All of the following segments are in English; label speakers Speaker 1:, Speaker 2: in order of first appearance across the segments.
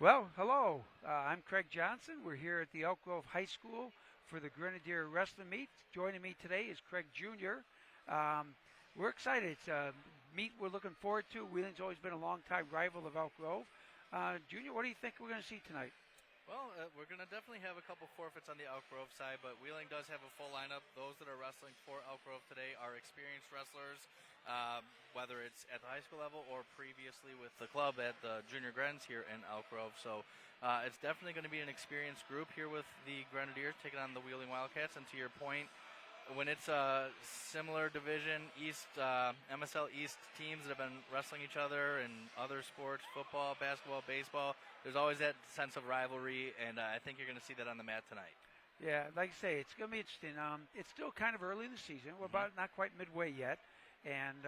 Speaker 1: Well, hello. I'm Craig Johnson. We're here at the Elk Grove High School for the Grenadier Wrestling Meet. Joining me today is Craig Jr. We're excited. It's a meet we're looking forward to. Wheeling's always been a long-time rival of Elk Grove. Junior, what do you think we're going to see tonight?
Speaker 2: Well, we're going to definitely have a couple forfeits on the Elk Grove side, but Wheeling does have a full lineup. Those that are wrestling for Elk Grove today are experienced wrestlers, whether it's at the high school level or previously with the club at the Junior Grens here in Elk Grove. So it's definitely going to be an experienced group here with the Grenadiers taking on the Wheeling Wildcats. And to your point, when it's a similar division, MSL East teams that have been wrestling each other in other sports, football, basketball, baseball, there's always that sense of rivalry, and I think you're going to see that on the mat tonight.
Speaker 1: Yeah, like I say, it's going to be interesting. It's still kind of early in the season. We're about not quite midway yet, and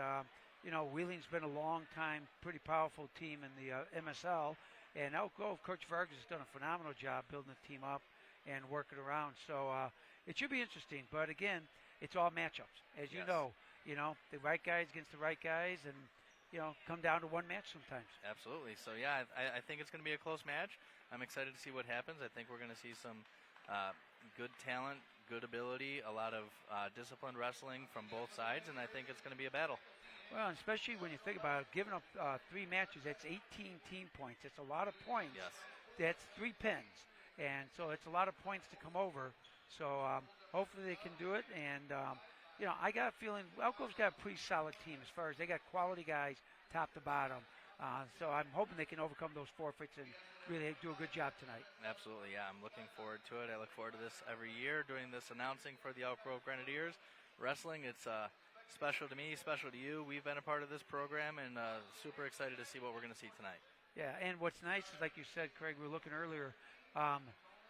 Speaker 1: Wheeling's been a long time, pretty powerful team in the MSL, and Elk Grove, Coach Vargas has done a phenomenal job building the team up and working around. So it should be interesting. But again, it's all matchups, as you know. You know, the right guys against the right guys, and come down to one match sometimes.
Speaker 2: Absolutely. So, yeah, I think it's going to be a close match. I'm excited to see what happens. I think we're going to see some good talent, good ability, a lot of disciplined wrestling from both sides, and I think it's going to be a battle.
Speaker 1: Well, especially when you think about it, giving up 3 matches, that's 18 team points. It's a lot of points.
Speaker 2: Yes.
Speaker 1: That's 3 pins. And so it's a lot of points to come over. So hopefully they can do it. And I got a feeling Elk Grove's got a pretty solid team as far as they got quality guys top to bottom. So I'm hoping they can overcome those forfeits and really do a good job tonight.
Speaker 2: Absolutely, yeah. I'm looking forward to it. I look forward to this every year, doing this announcing for the Elk Grove Grenadiers. Wrestling, it's special to me, special to you. We've been a part of this program, and super excited to see what we're going to see tonight.
Speaker 1: Yeah, and what's nice is, like you said, Craig, we were looking earlier,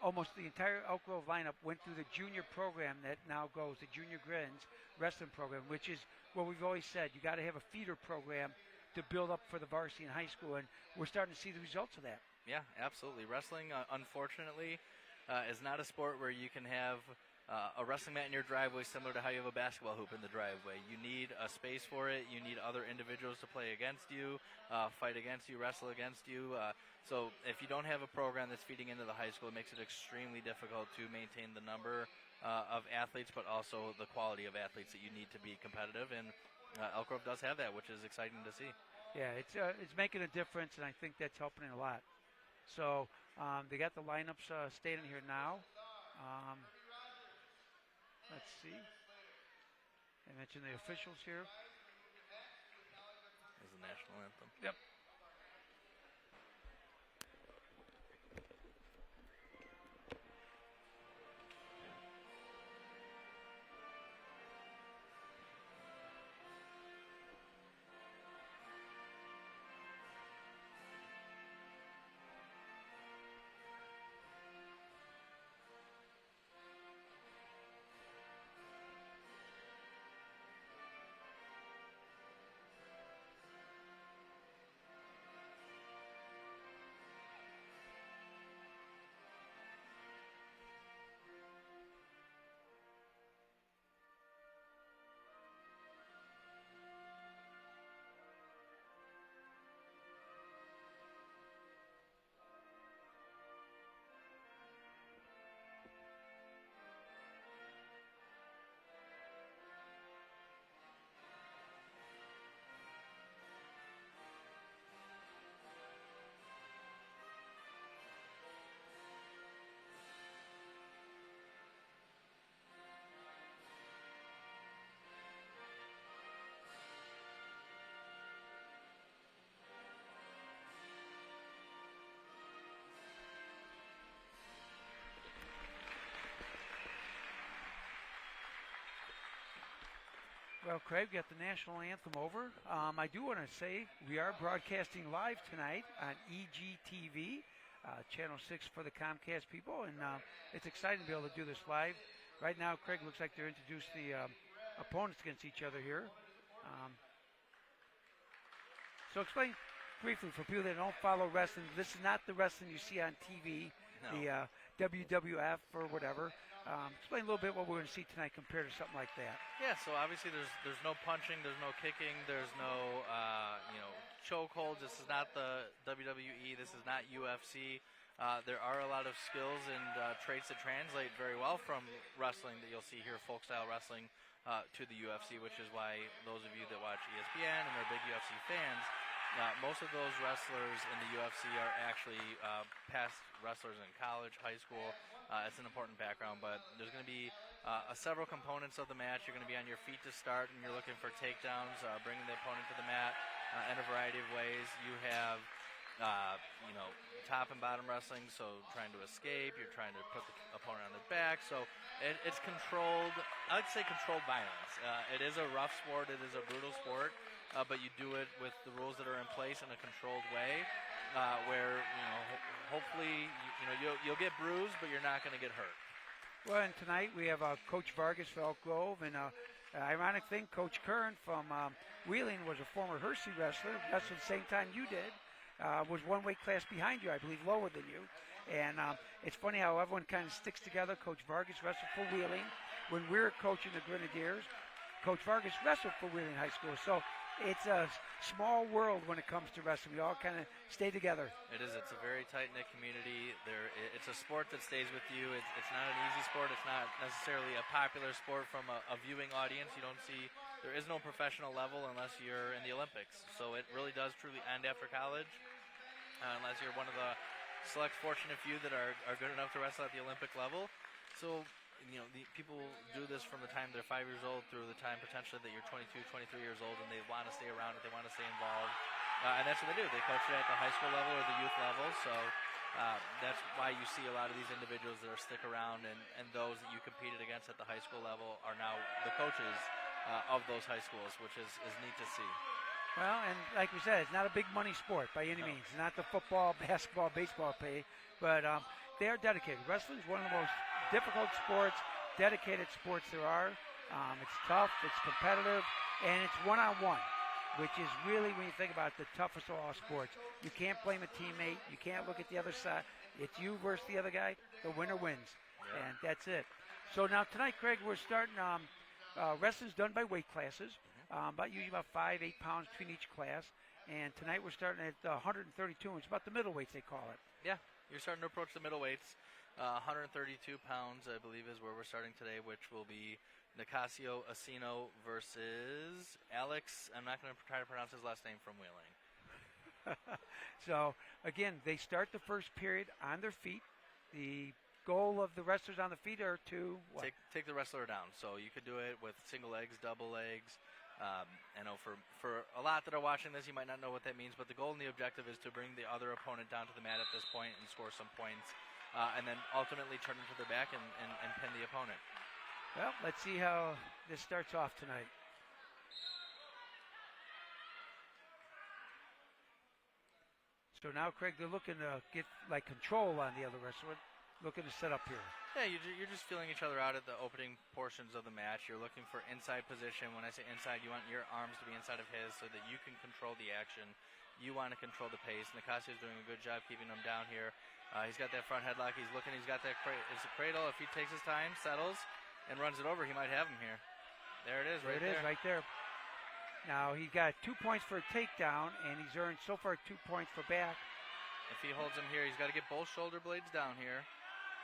Speaker 1: almost the entire Elk Grove lineup went through the junior program that now goes, the Junior Grens wrestling program, which is what we've always said. You got to have a feeder program to build up for the varsity in high school, and we're starting to see the results of that.
Speaker 2: Yeah, absolutely. Wrestling, unfortunately, is not a sport where you can have a wrestling mat in your driveway similar to how you have a basketball hoop in the driveway. You need a space for it. You need other individuals to play against you, fight against you, wrestle against you. So if you don't have a program that's feeding into the high school, it makes it extremely difficult to maintain the number of athletes, but also the quality of athletes that you need to be competitive. And Elk Grove does have that, which is exciting to see.
Speaker 1: Yeah, it's making a difference, and I think that's helping it a lot. So they got the lineups standing here now. Let's see. I mentioned the officials here.
Speaker 2: Is the national anthem.
Speaker 1: Yep. Well, Craig, got the national anthem over. I do want to say we are broadcasting live tonight on EGTV, Channel 6 for the Comcast people, and it's exciting to be able to do this live. Right now, Craig, looks like they're introducing the opponents against each other here. So explain briefly for people that don't follow wrestling. This is not the wrestling you see on TV,
Speaker 2: No.
Speaker 1: the WWF or whatever. Explain a little bit what we're going to see tonight compared to something like that.
Speaker 2: Yeah, so obviously there's no punching, there's no kicking, there's no chokeholds. This is not the WWE. This is not UFC. There are a lot of skills and traits that translate very well from wrestling that you'll see here, folk style wrestling, to the UFC, which is why those of you that watch ESPN and are big UFC fans, most of those wrestlers in the UFC are actually past wrestlers in college, high school. It's an important background, but there's going to be several components of the match. You're going to be on your feet to start, and you're looking for takedowns, bringing the opponent to the mat in a variety of ways. You have top and bottom wrestling, so trying to escape, you're trying to put the opponent on their back, so it's controlled, I'd say controlled violence. It is a rough sport, it is a brutal sport, but you do it with the rules that are in place in a controlled way, where, hopefully, you'll get bruised, but you're not going to get hurt.
Speaker 1: Well, and tonight we have Coach Vargas for Elk Grove, and ironic thing, Coach Kern from Wheeling was a former Hershey wrestler, wrestled the same time you did. Was one weight class behind you, I believe, lower than you. And it's funny how everyone kind of sticks together. Coach Vargas wrestled for Wheeling. When we were coaching the Grenadiers, Coach Vargas wrestled for Wheeling High School. So it's a small world when it comes to wrestling. We all kind of stay together.
Speaker 2: It is. It's a very tight-knit community. It's a sport that stays with you. It's not an easy sport. It's not necessarily a popular sport from a viewing audience. There is no professional level unless you're in the Olympics. So it really does truly end after college, unless you're one of the select fortunate few that are good enough to wrestle at the Olympic level. So, the people do this from the time they're 5 years old through the time potentially that you're 22, 23 years old, and they want to stay around it, they want to stay involved. And that's what they do. They coach it at the high school level or the youth level. So that's why you see a lot of these individuals that are stick around, and those that you competed against at the high school level are now the coaches of those high schools, which is neat to see.
Speaker 1: Well, and like we said, it's not a big money sport by any means. Not the football, basketball, baseball pay, but they are dedicated. Wrestling is one of the most difficult sports, dedicated sports there are. It's tough, it's competitive, and it's one-on-one, which is really, when you think about it, the toughest of all sports. You can't blame a teammate. You can't look at the other side. It's you versus the other guy. The winner wins, and that's it. So now tonight, Craig, we're starting. Wrestling's done by weight classes. Usually about 5-8 pounds between each class. And tonight we're starting at 132. It's about the middleweights, they call it.
Speaker 2: Yeah, you're starting to approach the middleweights. 132 pounds, I believe, is where we're starting today, which will be Nicasio Asino versus Alex. I'm not going to try to pronounce his last name, from Wheeling.
Speaker 1: So, again, they start the first period on their feet. The goal of the wrestlers on the feet are to what?
Speaker 2: Take the wrestler down. So you could do it with single legs, double legs. I know for a lot that are watching this, you might not know what that means, but the goal and the objective is to bring the other opponent down to the mat at this point and score some points, and then ultimately turn them to their back and pin the opponent.
Speaker 1: Well, let's see how this starts off tonight. So now, Craig, they're looking to get control on the other wrestler, looking to set up here.
Speaker 2: Yeah, you're just feeling each other out at the opening portions of the match. You're looking for inside position. When I say inside, you want your arms to be inside of his so that you can control the action. You want to control the pace. Nicasio's doing a good job keeping him down here. He's got that front headlock. He's looking. He's got that cradle. If he takes his time, settles, and runs it over, he might have him here. There it is, right there.
Speaker 1: Right there. Now, he's got 2 points for a takedown, and he's earned so far 2 points for back.
Speaker 2: If he holds him here, he's got to get both shoulder blades down here.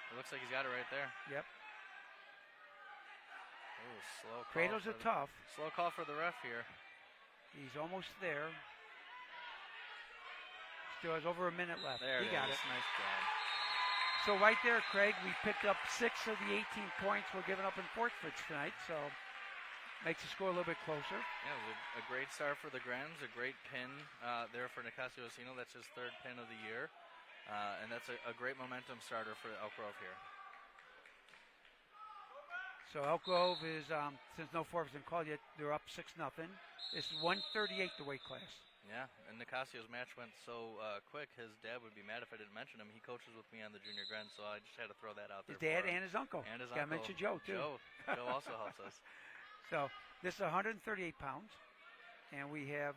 Speaker 2: It looks like he's got it right there.
Speaker 1: Yep.
Speaker 2: Ooh, slow call.
Speaker 1: Cradles are tough.
Speaker 2: Slow call for the ref here.
Speaker 1: He's almost there. Still has over a minute left.
Speaker 2: There
Speaker 1: he got it.
Speaker 2: Nice job.
Speaker 1: So right there, Craig, we picked up 6 of the 18 points we're giving up in Fortford's tonight. So makes the score a little bit closer.
Speaker 2: Yeah, it was a great start for the Grens. A great pin there for Nicasio Asino. That's his 3rd pin of the year. And that's a great momentum starter for Elk Grove here.
Speaker 1: So Elk Grove is, since no forfeits been called yet, they're up 6-0. This is 138, the weight class.
Speaker 2: Yeah, and Nicasio's match went so quick, his dad would be mad if I didn't mention him. He coaches with me on the junior Gren, so I just had to throw that out there.
Speaker 1: His dad and his uncle.
Speaker 2: And his
Speaker 1: uncle. Got to mention Joe, too.
Speaker 2: Joe also helps us.
Speaker 1: So this is 138 pounds. And we have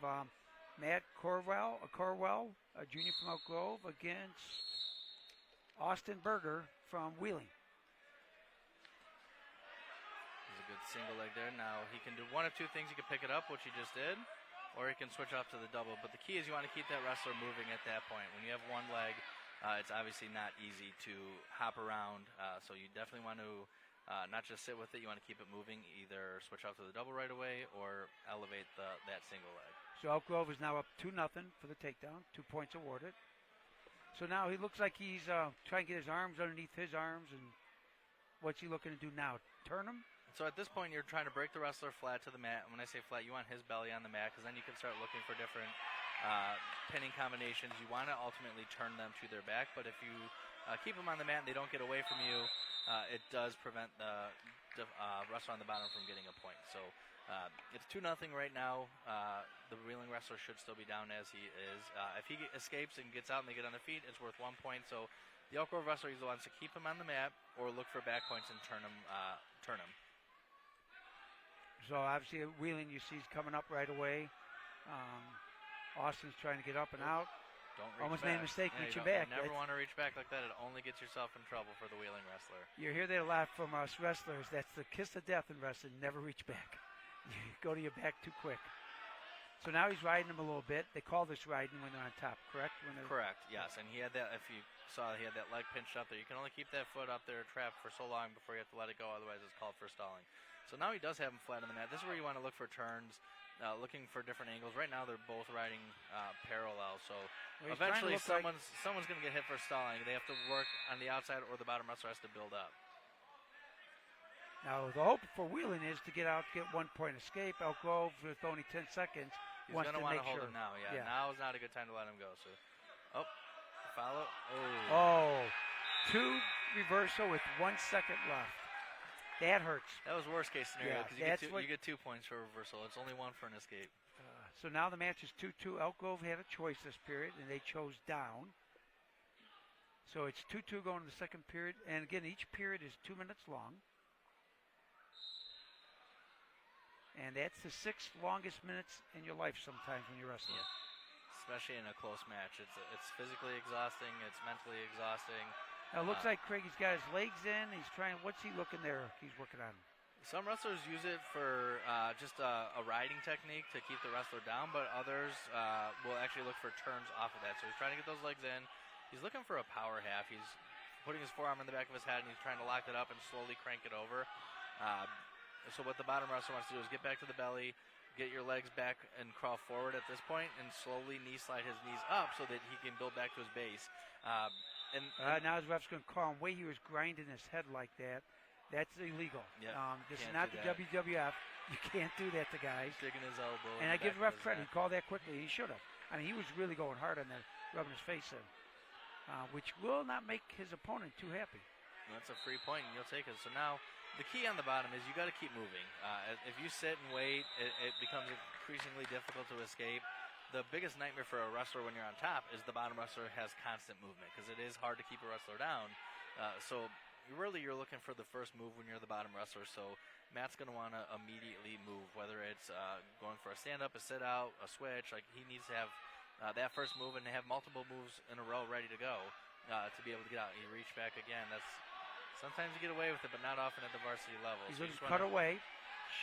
Speaker 1: Matt Corwell, a junior from Elk Grove, against Austin Berger from Wheeling.
Speaker 2: Good single leg there. Now he can do one of two things. He can pick it up, which he just did, or he can switch off to the double. But the key is you want to keep that wrestler moving at that point. When you have one leg, it's obviously not easy to hop around. So you definitely want to not just sit with it. You want to keep it moving. Either switch off to the double right away or elevate that single leg.
Speaker 1: So Elk Grove is now up 2-0 for the takedown. 2 points awarded. So now he looks like he's trying to get his arms underneath his arms. And what's he looking to do now? Turn him?
Speaker 2: So at this point, you're trying to break the wrestler flat to the mat. And when I say flat, you want his belly on the mat because then you can start looking for different pinning combinations. You want to ultimately turn them to their back. But if you keep them on the mat and they don't get away from you, it does prevent the wrestler on the bottom from getting a point. So it's 2-0 right now. The wheeling wrestler should still be down as he is. If he escapes and gets out and they get on their feet, it's worth 1 point. So the Elk Grove wrestler either wants to keep him on the mat or look for back points and turn him.
Speaker 1: So obviously Wheeling, you see, is coming up right away. Austin's trying to get up and out.
Speaker 2: Don't reach
Speaker 1: almost
Speaker 2: back.
Speaker 1: made a mistake
Speaker 2: Yeah,
Speaker 1: reaching back.
Speaker 2: You never want to reach back like that. It only gets yourself in trouble for the wheeling wrestler.
Speaker 1: You hear that a lot from us wrestlers. That's the kiss of death in wrestling. Never reach back. You go to your back too quick. So now he's riding him a little bit. They call this riding when they're on top, correct?
Speaker 2: Correct, yes. And he had that, if you saw, he had that leg pinched up there. You can only keep that foot up there trapped for so long before you have to let it go. Otherwise, it's called for stalling. So now he does have him flat on the mat. This is where you want to look for turns. Looking for different angles. Right now, they're both riding parallel, so eventually someone's going to get hit for stalling. They have to work on the outside, or the bottom wrestler has to build up.
Speaker 1: Now, the hope for Wheeling is to get out, get 1 point escape. Elk Grove, with only 10 seconds,
Speaker 2: he's going to want to hold
Speaker 1: sure.
Speaker 2: him now. Yeah, now is not a good time to let him go. So, follow.
Speaker 1: Two reversal with 1 second left. That hurts.
Speaker 2: That was worst case scenario because you get 2 points for reversal. It's only 1 for an escape.
Speaker 1: So now the match is 2-2. Elk Grove had a choice this period, and they chose down. So it's 2-2 going to the second period. And again, each period is 2 minutes long. And that's the 6th longest minutes in your life sometimes when you're wrestling.
Speaker 2: Yeah. Especially in a close match. It's physically exhausting. It's mentally exhausting.
Speaker 1: Now, it looks like Craigie's got his legs in. He's trying. What's he looking there? He's working on.
Speaker 2: Some wrestlers use it for just a riding technique to keep the wrestler down, but others will actually look for turns off of that. So he's trying to get those legs in. He's looking for a power half. He's putting his forearm in the back of his head, and he's trying to lock it up and slowly crank it over. So what the bottom wrestler wants to do is get back to the belly, get your legs back and crawl forward at this point, and slowly knee slide his knees up so that he can build back to his base.
Speaker 1: Now his ref's going to call him. The way he was grinding his head like that, that's illegal.
Speaker 2: Yep.
Speaker 1: This is not the WWF. You can't do that to guys.
Speaker 2: Digging his elbow.
Speaker 1: And I give the ref credit. He called that quickly. He should have. I mean, he was really going hard on that, rubbing his face in, which will not make his opponent too happy.
Speaker 2: That's a free point, and you'll take it. So now the key on the bottom is you got to keep moving. If you sit and wait, it becomes increasingly difficult to escape. The biggest nightmare for a wrestler when you're on top is the bottom wrestler has constant movement because it is hard to keep a wrestler down. So you're looking for the first move when you're the bottom wrestler. So Matt's going to want to immediately move, whether it's going for a stand-up, a sit-out, a switch. Like he needs to have that first move and have multiple moves in a row ready to go to be able to get out. You reach back again. Sometimes you get away with it, but not often at the varsity level.
Speaker 1: He's looking to cut away.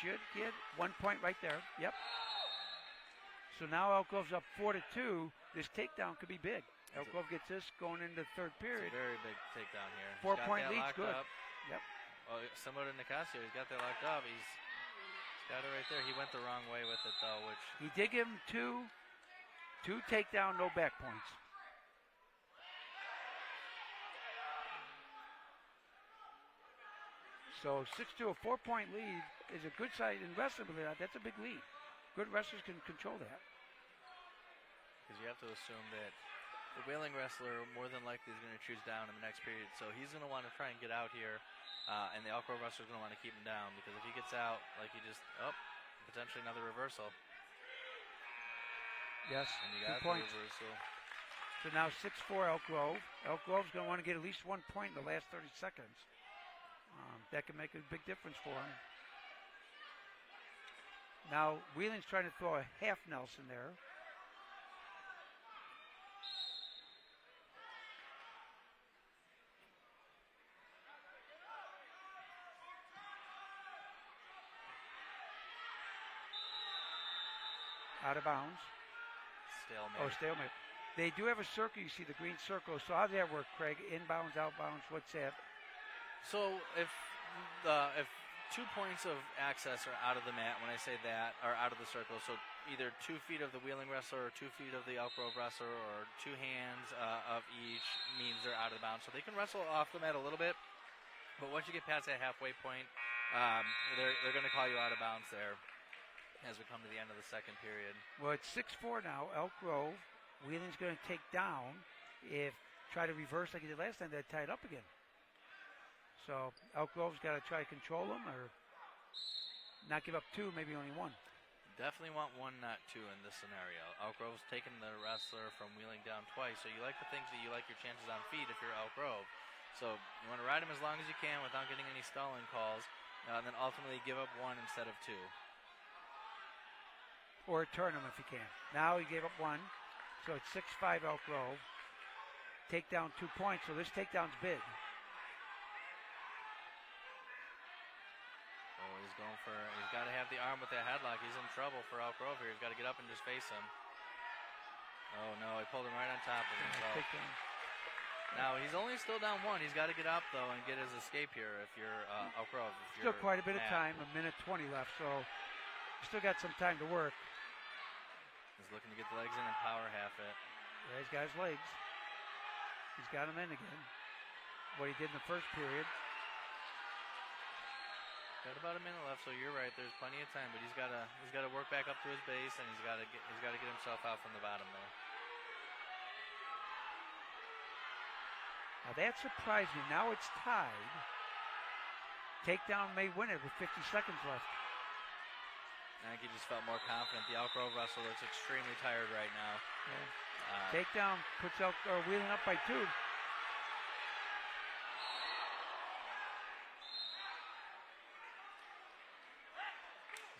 Speaker 1: Should get 1 point right there. Yep. So now Elk Grove's up 4-2. This takedown could be big. Elk Grove gets this going into the third period.
Speaker 2: It's a very big takedown here.
Speaker 1: 4 point lead's good.
Speaker 2: Up.
Speaker 1: Yep.
Speaker 2: Similar to Nicasio, he's got that locked up. He's got it right there. He went the wrong way with it, though, which...
Speaker 1: He did give him two takedown, no back points. So 6-2, a 4 point lead is a good size in wrestling. That's a big lead. Good wrestlers can control that.
Speaker 2: Because you have to assume that the wheeling wrestler more than likely is going to choose down in the next period. So he's going to want to try and get out here. And the Elk Grove wrestler is going to want to keep him down. Because if he gets out, like he just, potentially another reversal.
Speaker 1: Yes,
Speaker 2: and you
Speaker 1: 2
Speaker 2: got
Speaker 1: points.
Speaker 2: Reversal.
Speaker 1: So now 6-4 Elk Grove. Elk Grove's going to want to get at least 1 point in the last 30 seconds. That can make a big difference for him. Now, Wheeling's trying to throw a half Nelson there. out of bounds.
Speaker 2: Stalemate.
Speaker 1: Oh, stalemate. They do have a circle. You see the green circle. So how does that work, Craig? Inbounds, outbounds. What's that?
Speaker 2: So if 2 points of access are out of the mat, when I say that, are out of the circle, so either 2 feet of the wheeling wrestler or 2 feet of the Elk Grove wrestler or 2 hands of each means they're out of the bounds. So they can wrestle off the mat a little bit, but once you get past that halfway point, they're going to call you out of bounds there as we come to the end of the second period.
Speaker 1: Well, it's 6-4 now. Elk Grove. Wheeling's going to take down. If try to reverse like he did last time, they'd tie it up again. So Elk Grove's got to try to control them or not give up 2, maybe only 1.
Speaker 2: Definitely want 1, not 2 in this scenario. Elk Grove's taken the wrestler from Wheeling down twice, so you like the things that you like your chances on feet if you're Elk Grove. So you want to ride him as long as you can without getting any stalling calls, and then ultimately give up 1 instead of 2.
Speaker 1: Or turn him if you can. Now he gave up 1. So it's 6-5 Elk Grove. Takedown 2 points, so this takedown's big.
Speaker 2: Oh, he's got to have the arm with that headlock. He's in trouble for Elk Grove here. He's got to get up and just face him. Oh, no, he pulled him right on top of himself. Now, he's only still down 1. He's got to get up, though, and get his escape here if you're Elk Grove.
Speaker 1: Still quite a bit of time, 1:20 left, so still got some time to work.
Speaker 2: He's looking to get the legs in and power half it.
Speaker 1: Yeah, he's got his legs. He's got them in again. What he did in the first period.
Speaker 2: Got about a minute left, so you're right. There's plenty of time, but he's got to work back up to his base, and he's got to get himself out from the bottom there.
Speaker 1: Now that surprised me. Now it's tied. Takedown may win it with 50 seconds left.
Speaker 2: I think he just felt more confident. The Elk Grove wrestler looks extremely tired right now.
Speaker 1: Yeah. Takedown puts Elk Wheeling up by 2.
Speaker 2: He's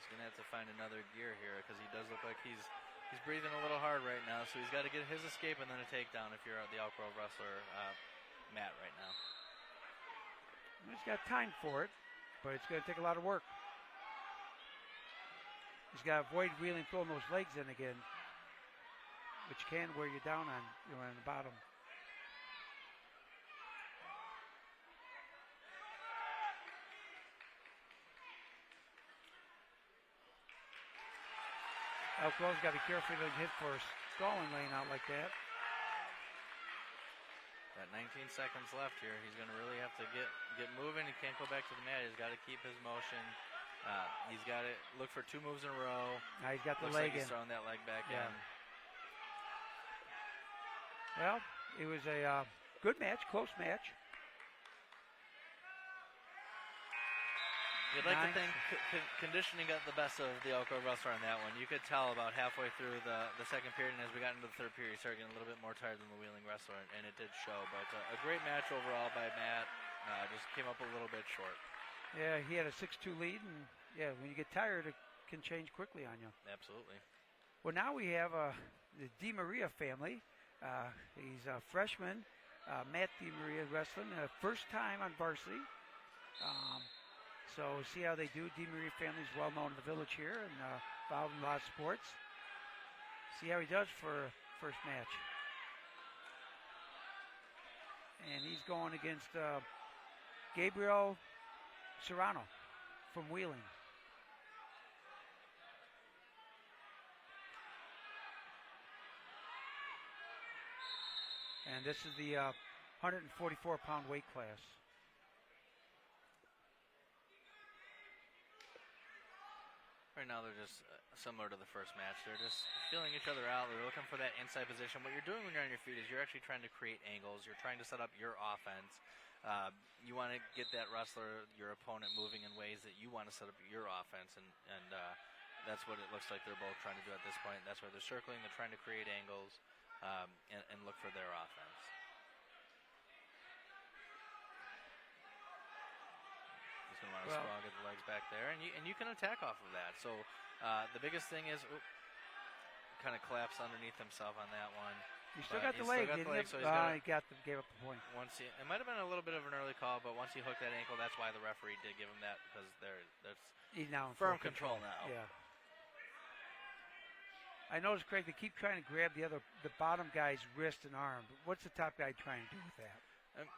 Speaker 2: going to have to find another gear here because he does look like he's breathing a little hard right now. So he's got to get his escape and then a takedown if you're the Elk Grove wrestler Matt right now.
Speaker 1: He's got time for it, but it's going to take a lot of work. He's got to avoid Wheeling throwing those legs in again, which can wear you down on the bottom. Elk Grove's got to be careful he doesn't hit for a stalling laying out like that.
Speaker 2: Got 19 seconds left here. He's going to really have to get moving. He can't go back to the mat. He's got to keep his motion. He's got to look for 2 moves in a row.
Speaker 1: Now he's got the
Speaker 2: Looks
Speaker 1: leg
Speaker 2: like
Speaker 1: in.
Speaker 2: He's throwing that leg back in.
Speaker 1: Well, it was a good match, close match.
Speaker 2: You'd like to think conditioning got the best of the Elk Grove wrestler on that one. You could tell about halfway through the second period, and as we got into the third period, he started getting a little bit more tired than the Wheeling wrestler, and it did show. But a great match overall by Matt. Just came up a little bit short.
Speaker 1: Yeah, he had a 6-2 lead, and yeah, when you get tired, it can change quickly on you.
Speaker 2: Absolutely.
Speaker 1: Well, now we have the DiMaria family. He's a freshman, Matt DiMaria wrestling, first time on varsity. So we'll see how they do. DiMaria family is well known in the village here and involved in a lot of sports. See how he does for first match. And he's going against Gabriel Serrano from Wheeling. And this is the 144-pound weight class.
Speaker 2: Right now they're just similar to the first match. They're just feeling each other out. They're looking for that inside position. What you're doing when you're on your feet is you're actually trying to create angles. You're trying to set up your offense. You want to get that wrestler, your opponent, moving in ways that you want to set up your offense, and that's what it looks like they're both trying to do at this point. That's why they're circling. They're trying to create angles and look for their offense. He's going to want to squat, get the legs back there, and you can attack off of that. So the biggest thing is kind of collapse underneath himself on that one.
Speaker 1: He still got the leg, didn't he?
Speaker 2: So
Speaker 1: He gave up the point.
Speaker 2: It might have been a little bit of an early call, but once he hooked that ankle, that's why the referee did give him that, because he's now in firm control now.
Speaker 1: Yeah. I noticed, Craig, they keep trying to grab the bottom guy's wrist and arm. But what's the top guy trying to do with that?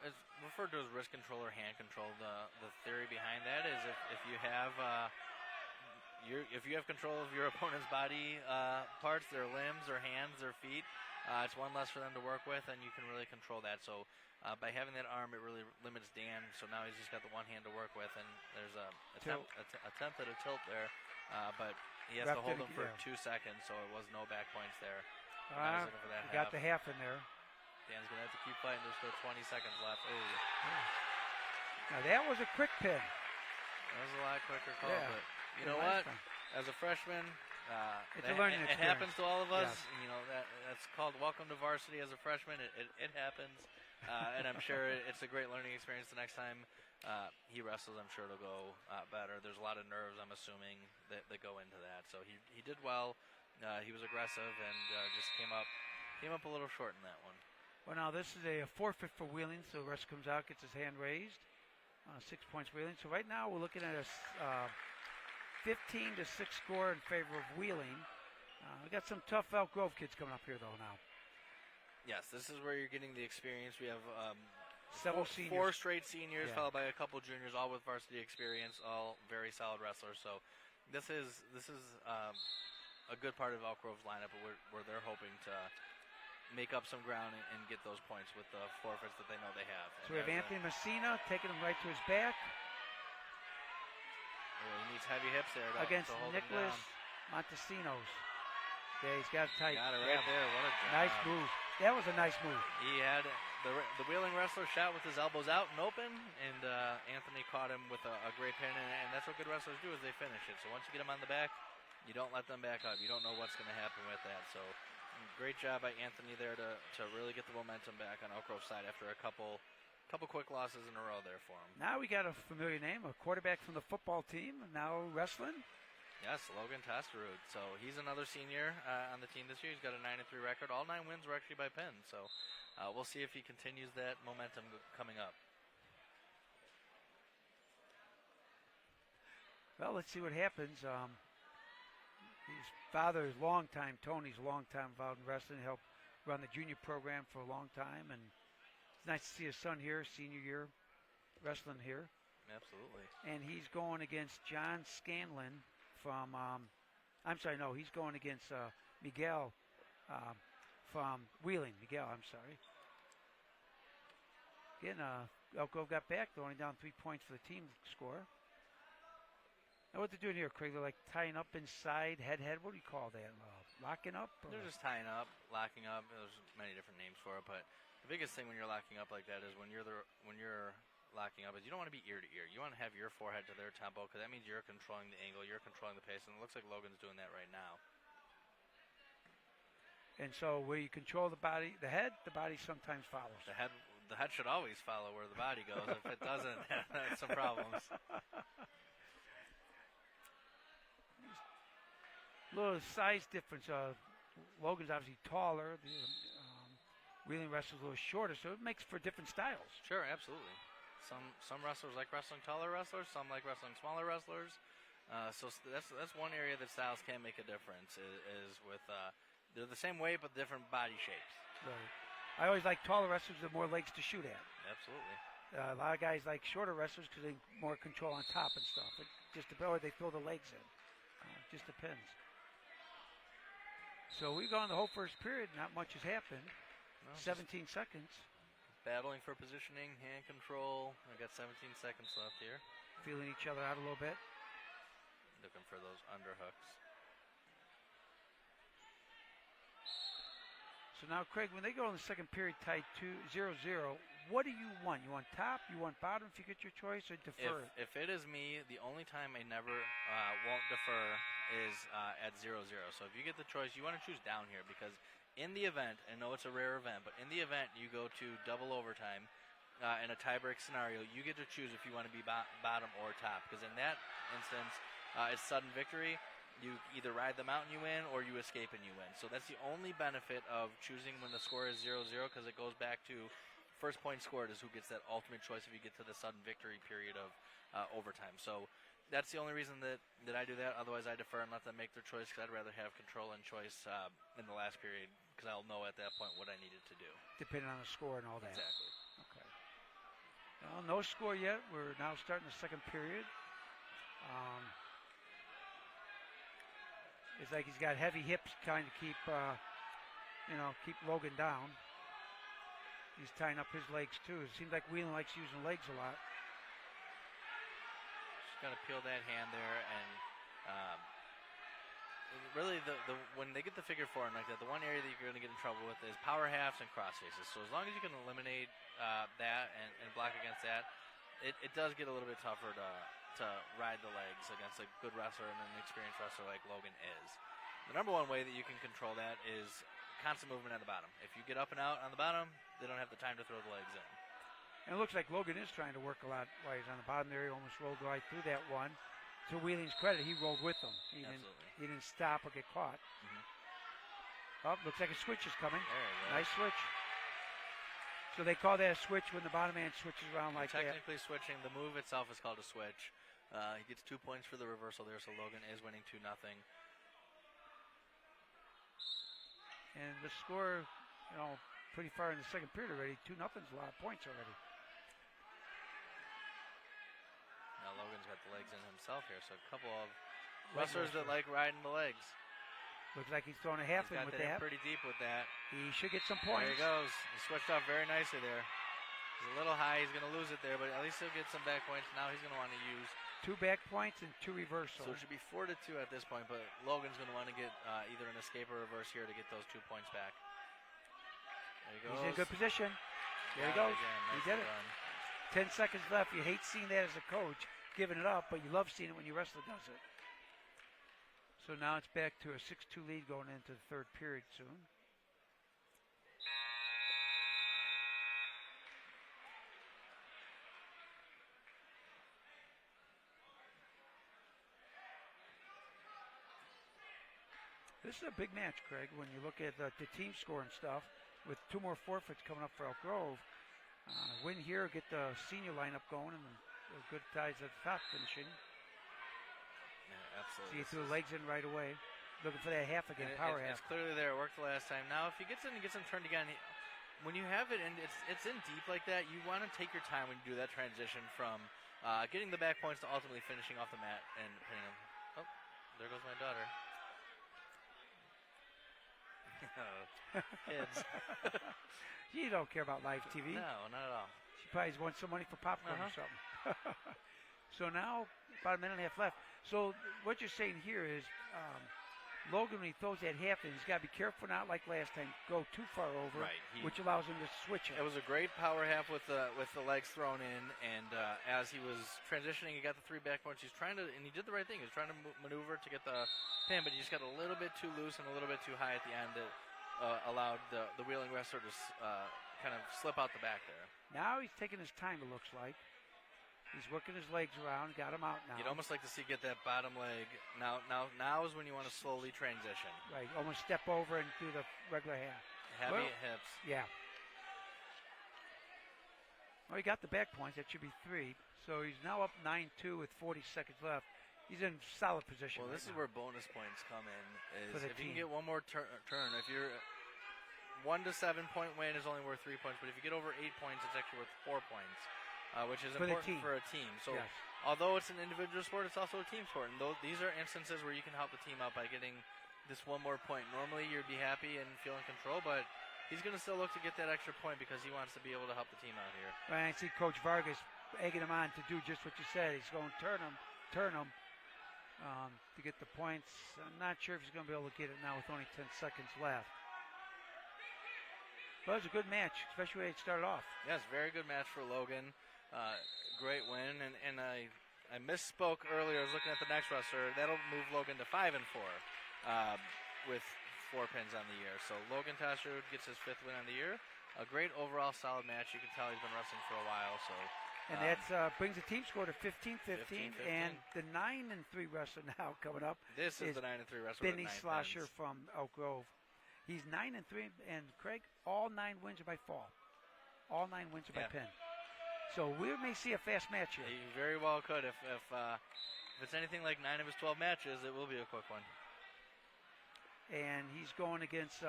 Speaker 2: It's referred to as wrist control or hand control. The theory behind that is if you have if you have control of your opponent's body parts, their limbs, their hands, their feet, it's one less for them to work with, and you can really control that. So by having that arm, it really limits Dan. So now he's just got the one hand to work with, and there's a attempt at a tilt there, but he has to hold him for 2 seconds, so it was no back points there.
Speaker 1: You got the half in there.
Speaker 2: Dan's going to have to keep fighting. There's still 20 seconds left. Ooh.
Speaker 1: Now that was a quick pin.
Speaker 2: That was a lot quicker call, but you know what? As a freshman,
Speaker 1: it's a learning experience.
Speaker 2: It happens to all of us.
Speaker 1: Yes.
Speaker 2: You know that's called welcome to varsity as a freshman. It happens, and I'm sure it's a great learning experience. The next time he wrestles, I'm sure it'll go better. There's a lot of nerves, I'm assuming, that go into that. So he did well. He was aggressive and just came up a little short in that one.
Speaker 1: Well, now this is a forfeit for Wheeling, so Russ comes out, gets his hand raised. 6 points Wheeling. So right now we're looking at a 15-6 score in favor of Wheeling. We got some tough Elk Grove kids coming up here, though, now.
Speaker 2: Yes, this is where you're getting the experience. We have
Speaker 1: several seniors.
Speaker 2: 4 straight seniors, followed by a couple juniors, all with varsity experience, all very solid wrestlers. So this is a good part of Elk Grove's lineup where they're hoping to make up some ground and get those points with the forfeits that they know they have.
Speaker 1: So we have Anthony Messina taking him right to his back.
Speaker 2: He needs heavy hips there
Speaker 1: against
Speaker 2: to hold
Speaker 1: Nicholas
Speaker 2: him down.
Speaker 1: Montesinos. Yeah, he's got it tight.
Speaker 2: Got it right there. What a job.
Speaker 1: Nice move. That was a nice move.
Speaker 2: He had the Wheeling wrestler shot with his elbows out and open, and Anthony caught him with a great pin, and that's what good wrestlers do is they finish it. So once you get them on the back, you don't let them back up. You don't know what's going to happen with that. So great job by Anthony there to really get the momentum back on Elk Grove's side after a couple quick losses in a row there for him.
Speaker 1: Now we got a familiar name, a quarterback from the football team, now wrestling.
Speaker 2: Yes, Logan Testerud. So he's another senior on the team this year. He's got a 9-3 record. All 9 wins were actually by pin. So we'll see if he continues that momentum coming up.
Speaker 1: Well, let's see what happens. His father is Tony's a long time involved in wrestling, helped run the junior program for a long time, and it's nice to see his son here, senior year, wrestling here.
Speaker 2: Absolutely.
Speaker 1: And he's going against John Scanlon from, he's going against Miguel from Wheeling. Miguel, I'm sorry. Again, Elk Grove got back. They're only down 3 points for the team score. Now what they're doing here, Craig, they're like tying up inside, head. What do you call that? Locking up?
Speaker 2: They're just tying up, locking up. There's many different names for it, but the biggest thing when you're locking up like that is when you're locking up is you don't want to be ear to ear. You want to have your forehead to their tempo because that means you're controlling the angle, you're controlling the pace, and it looks like Logan's doing that right now. And
Speaker 1: so where you control the head, the body sometimes follows.
Speaker 2: The head should always follow where the body goes. If it doesn't, that's some problems.
Speaker 1: Little size difference. Logan's obviously taller. The Wheeling wrestlers a little shorter, so it makes for different styles.
Speaker 2: Sure, absolutely. Some wrestlers like wrestling taller wrestlers. Some like wrestling smaller wrestlers. So that's one area that styles can make a difference. Is with they're the same weight but different body shapes.
Speaker 1: Right. I always like taller wrestlers with more legs to shoot at.
Speaker 2: Absolutely.
Speaker 1: A lot of guys like shorter wrestlers because they more control on top and stuff. It just depends, or they throw the legs in. Just depends. So we've gone the whole first period. Not much has happened. No, 17 seconds.
Speaker 2: Battling for positioning, hand control. I got 17 seconds left here.
Speaker 1: Feeling each other out a little bit.
Speaker 2: Looking for those underhooks.
Speaker 1: So now, Craig, when they go in the second period tied 0-0, what do you want? You want top? You want bottom if you get your choice, or defer?
Speaker 2: If it is me, the only time I never won't defer is at 0-0. So if you get the choice, you want to choose down here because in the event, I know it's a rare event, but in the event you go to double overtime in a tiebreak scenario, you get to choose if you want to be bottom or top because in that instance, it's sudden victory. You either ride them out and you win, or you escape and you win. So that's the only benefit of choosing when the score is 0-0 because it goes back to first point scored is who gets that ultimate choice if you get to the sudden victory period of overtime. So that's the only reason that I do that. Otherwise, I defer and let them make their choice because I'd rather have control and choice in the last period because I'll know at that point what I needed to do.
Speaker 1: Depending on the score and all that.
Speaker 2: Exactly.
Speaker 1: Okay. Well, no score yet. We're now starting the second period. It's like he's got heavy hips trying to keep, keep Logan down. He's tying up his legs too. It seems like Wheeling likes using legs a lot.
Speaker 2: Just got to peel that hand there, and really when they get the figure four and like that, the one area that you're going to get in trouble with is power halves and cross faces. So as long as you can eliminate that and block against that, it does get a little bit tougher to ride the legs against a good wrestler and an experienced wrestler like Logan is. The number one way that you can control that is constant movement at the bottom. If you get up and out on the bottom, they don't have the time to throw the legs in.
Speaker 1: And it looks like Logan is trying to work a lot while he's on the bottom there. He almost rolled right through that one. To Wheeling's credit, he rolled with them. He didn't stop or get caught. Mm-hmm. Oh, looks like a switch is coming. Nice switch. So they call that a switch when the bottom man switches around like that.
Speaker 2: Technically switching. The move itself is called a switch. He gets 2 points for the reversal there, so Logan is winning 2-0.
Speaker 1: And the score, pretty far in the second period already. 2-0's a lot of points already.
Speaker 2: Now Logan's got the legs in himself here, so a couple of wrestlers that like riding the legs.
Speaker 1: Looks like he's throwing a half in with that.
Speaker 2: Pretty deep with that.
Speaker 1: He should get some points.
Speaker 2: There he goes. He switched off very nicely there. He's a little high. He's going to lose it there, but at least he'll get some back points. Now he's going to want to use
Speaker 1: 2 back points and 2 reversals.
Speaker 2: So it should be 4-2 at this point, but Logan's going to want to get either an escape or reverse here to get those 2 points back. There he goes.
Speaker 1: He's in good position. There he goes. He did it. 10 seconds left. You hate seeing that as a coach, giving it up, but you love seeing it when your wrestler does it. So now it's back to a 6-2 lead going into the third period soon. This is a big match, Craig, when you look at the team score and stuff, with 2 more forfeits coming up for Elk Grove. Win here, get the senior lineup going, and good ties at the top finishing.
Speaker 2: Yeah, absolutely.
Speaker 1: See, he threw the legs in right away. Looking for that half again, power half.
Speaker 2: It's clearly there. It worked the last time. Now, if he gets in and gets him turned again, when you have it and it's in deep like that, you want to take your time when you do that transition from getting the back points to ultimately finishing off the mat and pinning him. Oh, there goes my daughter. Kids.
Speaker 1: You don't care about live TV.
Speaker 2: No, not at all.
Speaker 1: She probably wants some money for popcorn or something. So now, about a minute and a half left. So what you're saying here is Logan, when he throws that half in, he's got to be careful not like last time, go too far over,
Speaker 2: right,
Speaker 1: which allows him to switch it.
Speaker 2: It was a great power half with the legs thrown in, and as he was transitioning, he got the 3 back points. He's trying to, and he did the right thing. He was trying to maneuver to get the pin, but he just got a little bit too loose and a little bit too high at the end that allowed the Wheeling wrestler to kind of slip out the back there.
Speaker 1: Now he's taking his time, it looks like. He's working his legs around, got him out now.
Speaker 2: You'd almost like to see get that bottom leg. Now is when you want to slowly transition.
Speaker 1: Right, almost step over and do the regular half.
Speaker 2: Heavy hips.
Speaker 1: Yeah. Well, he got the back points. That should be 3. So he's now up 9-2 with 40 seconds left. He's in solid position.
Speaker 2: Well, this is where bonus points come in. Is if you can get one more turn, if you're 1 to 7 point win is only worth 3 points, but if you get over 8 points, it's actually worth 4 points. Which is important for a team. So although it's an individual sport, it's also a team sport. And these are instances where you can help the team out by getting this 1 more point. Normally you'd be happy and feel in control, but he's going to still look to get that extra point because he wants to be able to help the team out here.
Speaker 1: Right, I see Coach Vargas egging him on to do just what you said. He's going to turn him to get the points. I'm not sure if he's going to be able to get it now with only 10 seconds left. But it was a good match, especially when it started off.
Speaker 2: Yes, very good match for Logan. Great win, and I misspoke earlier. I was looking at the next wrestler. That'll move Logan to 5-4 with 4 pins on the year. So Logan Tashrud gets his 5th win on the year. A great overall solid match. You can tell he's been wrestling for a while. So
Speaker 1: and that brings the team score to 15-15, and the 9-3 wrestler now coming up.
Speaker 2: This is the 9-3 wrestler.
Speaker 1: Benny Slosher from Elk Grove. He's 9-3, and Craig, all 9 wins are by fall. All 9 wins are by pin. So we may see a fast match here.
Speaker 2: He very well could if If it's anything like 9 of his 12 matches, it will be a quick one.
Speaker 1: And he's going against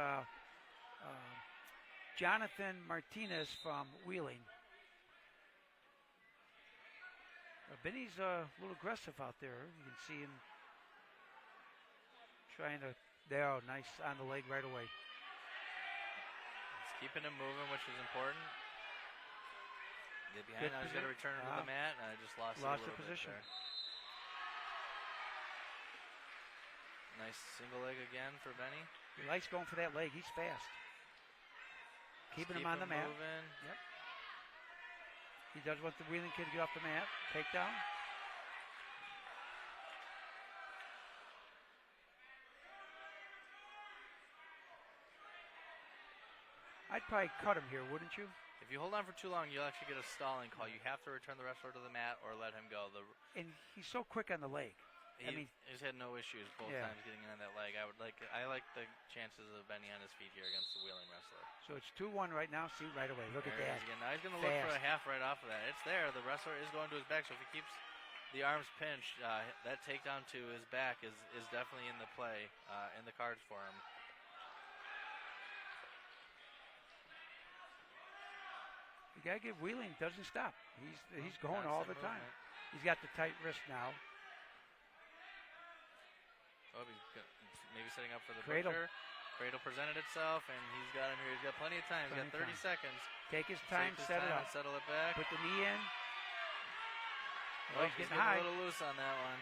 Speaker 1: Jonathan Martinez from Wheeling. Benny's a little aggressive out there. You can see him trying to, nice on the leg right away.
Speaker 2: He's keeping him moving, which is important. Get behind, now he's got to return him to the mat, and I just lost
Speaker 1: the position.
Speaker 2: Nice single leg again for Benny.
Speaker 1: He likes going for that leg. He's fast. Keeping him on the mat.
Speaker 2: Moving.
Speaker 1: Yep. He does want the Wheeling kid to get off the mat. Takedown. I'd probably cut him here, wouldn't you?
Speaker 2: If you hold on for too long, you'll actually get a stalling call. You have to return the wrestler to the mat or let him go.
Speaker 1: And he's so quick on the leg.
Speaker 2: He's had no issues both times getting on that leg. I like the chances of Benny on his feet here against the Wheeling wrestler.
Speaker 1: So it's 2-1 right now. See right away. Look at that.
Speaker 2: Now he's going to look for a half right off of that. It's there. The wrestler is going to his back. So if he keeps the arms pinched, that takedown to his back is definitely in the play, in the cards for him.
Speaker 1: You got to give Wheeling doesn't stop. He's going all the time. He's got the tight wrist now.
Speaker 2: Oh, he's maybe setting up for the
Speaker 1: cradle.
Speaker 2: Butcher. Cradle presented itself, and he's got him here. He's got plenty of time. He's got 30 seconds.
Speaker 1: Take his time, set it up.
Speaker 2: Settle it back.
Speaker 1: Put the knee in.
Speaker 2: Oh, he's getting high. A little loose on that one.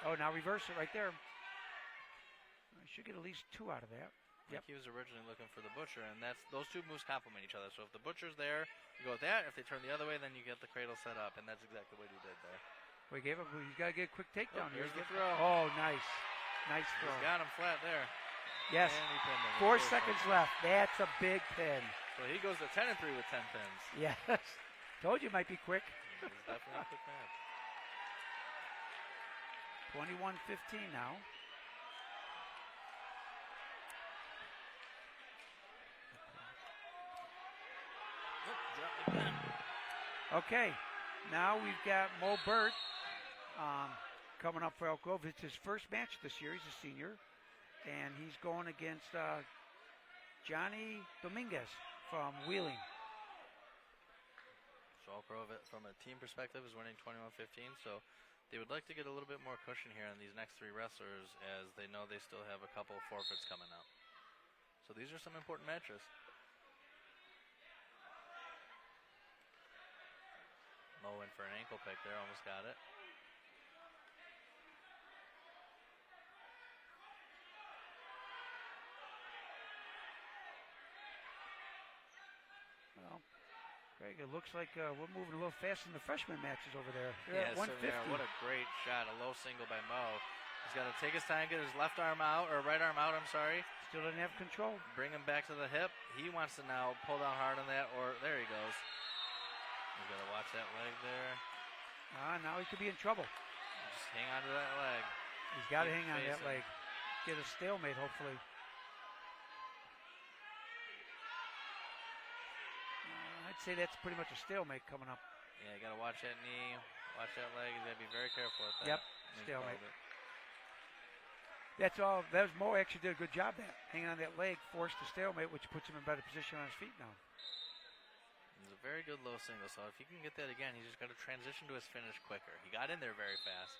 Speaker 1: Oh, now reverse it right there. I should get at least 2 out of that.
Speaker 2: Yep. He was originally looking for the Butcher, and those two moves complement each other. So if the Butcher's there, you go with that. If they turn the other way, then you get the cradle set up, and that's exactly what he did there.
Speaker 1: We gave him. He's got to get a quick takedown.
Speaker 2: Here's the throw.
Speaker 1: Oh, nice. Nice throw.
Speaker 2: He's got him flat there.
Speaker 1: Yes. 4 seconds left. That's a big pin.
Speaker 2: So he goes to 10-3 with 10 pins.
Speaker 1: Yes. Told you it might be quick.
Speaker 2: It's definitely a quick match.
Speaker 1: 21-15 now. Okay. Now we've got Mo Burt coming up for Elk Grove. It's his first match this year. He's a senior. And he's going against Johnny Dominguez from Wheeling.
Speaker 2: So Elk Grove, from a team perspective, is winning 21-15. So they would like to get a little bit more cushion here on these next 3 wrestlers, as they know they still have a couple of forfeits coming up. So these are some important matches. Mo in for an ankle pick there, almost got it.
Speaker 1: Well, Greg, it looks like we're moving a little fast in the freshman matches over there.
Speaker 2: Yeah,
Speaker 1: 150.
Speaker 2: What a great shot, a low single by Mo. He's got to take his time, get his left arm out, or right arm out, I'm sorry.
Speaker 1: Still doesn't have control.
Speaker 2: Bring him back to the hip. He wants to now pull down hard on that, or there he goes. He's got to watch that leg there.
Speaker 1: Now he could be in trouble.
Speaker 2: Just hang on to that leg.
Speaker 1: He's got to hang on to that leg. Get a stalemate, hopefully. I'd say that's pretty much a stalemate coming up.
Speaker 2: Yeah, you got to watch that knee, watch that leg. You got to be very careful with that.
Speaker 1: Yep, stalemate. That's all. That was Mo actually did a good job there. Hanging on that leg, forced the stalemate, which puts him in better position on his feet now.
Speaker 2: It's a very good low single, so if he can get that again, he's just got to transition to his finish quicker. He got in there very fast.